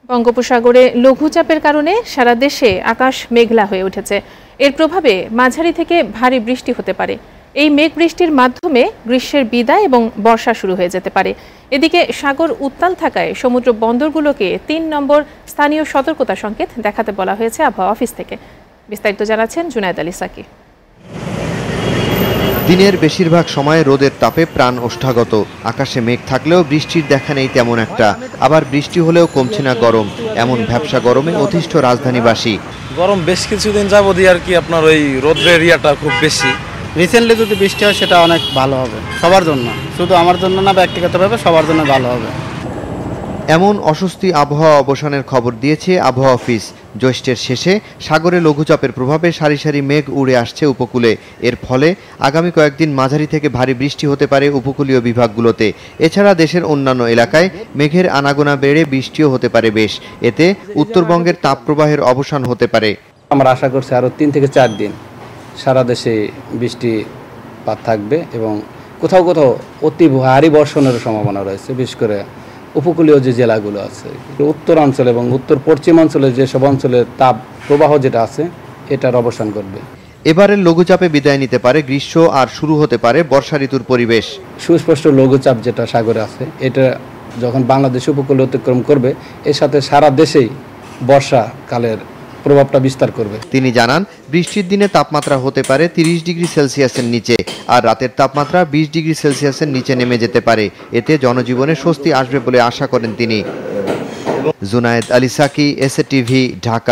বঙ্গোপসাগরে লঘুচাপের কারণে সারা দেশে আকাশ মেঘলা হয়ে উঠেছে। এর প্রভাবে মাঝারি থেকে ভারী বৃষ্টি হতে পারে। এই মেঘ বৃষ্টির মাধ্যমে গ্রীষ্মের বিদায় এবং বর্ষা শুরু হয়ে যেতে পারে। এদিকে সাগর উত্তাল থাকায় সমুদ্র বন্দরগুলোকে ৩ নম্বর স্থানীয় সতর্কতা সংকেত দেখাতে বলা হয়েছে আবহাওয়া অফিস থেকে। বিস্তারিত জানাচ্ছেন জুনায়েদ আলী সাকি। দিনের বেশিরভাগ সময় রোদের তাপে প্রাণ ওষ্ঠাগত। আকাশে মেঘ থাকলেও বৃষ্টির দেখা নেই তেমন একটা। আবার বৃষ্টি হলেও কমছে না গরম। এমন ভ্যাপসা গরমে অতিষ্ঠ রাজধানীবাসী। গরম বেশ কিছুদিন যাবতই আর কি আপনার ওই রোদের এরিয়াটা খুব বেশি। রিসেন্টলি যদি বৃষ্টি হয় সেটা অনেক ভালো হবে সবার জন্য, শুধু আমার জন্য না, ব্যক্তিগতভাবে সবার জন্য ভালো হবে। এমন অস্বস্তি আবহাওয়া অবসানের খবর দিয়েছে আবহাওয়া অফিস। জ্যৈষ্ঠের শেষে সাগরে লঘুচাপের প্রভাবে সারি সারি মেঘ উড়ে আসছে উপকূলে। এর ফলে আগামী কয়েকদিন মাঝারি থেকে ভারী বৃষ্টি হতে পারে উপকূলীয় বিভাগগুলোতে। এছাড়া দেশের অন্যান্য এলাকায় মেঘের আনাগোনা বেড়ে বৃষ্টিও হতে পারে বেশ। এতে উত্তরবঙ্গের তাপপ্রবাহের অবসান হতে পারে। আমরা আশা করছি আরও 3 থেকে 4 দিন সারা দেশে বৃষ্টিপাত থাকবে এবং কোথাও কোথাও অতি ভারী বর্ষণের সম্ভাবনা রয়েছে। বিশেষ করে উপকূলীয় যে জেলাগুলো আছে, উত্তরাঞ্চল এবং উত্তর পশ্চিমাঞ্চলে যেসব অঞ্চলে তাপ প্রবাহ যেটা আছে এটার অবসান করবে। এবারের লঘুচাপে বিদায় নিতে পারে গ্রীষ্ম, আর শুরু হতে পারে বর্ষা ঋতুর পরিবেশ। সুস্পষ্ট লঘুচাপ যেটা সাগরে আছে, এটা যখন বাংলাদেশ উপকূলে অতিক্রম করবে, এর সাথে সারা দেশেই বর্ষাকালের প্রভাবটা বিস্তার করবে। তিনি জানান, বৃষ্টির দিনে তাপমাত্রা হতে পারে 30 ডিগ্রি সেলসিয়াসের নিচে, আর রাতের তাপমাত্রা 20 ডিগ্রি সেলসিয়াসের নিচে নেমে যেতে পারে। এতে জনজীবনে স্বস্তি আসবে বলে আশা করেন তিনি। Junaid Ali Saki, SA TV, Dhaka.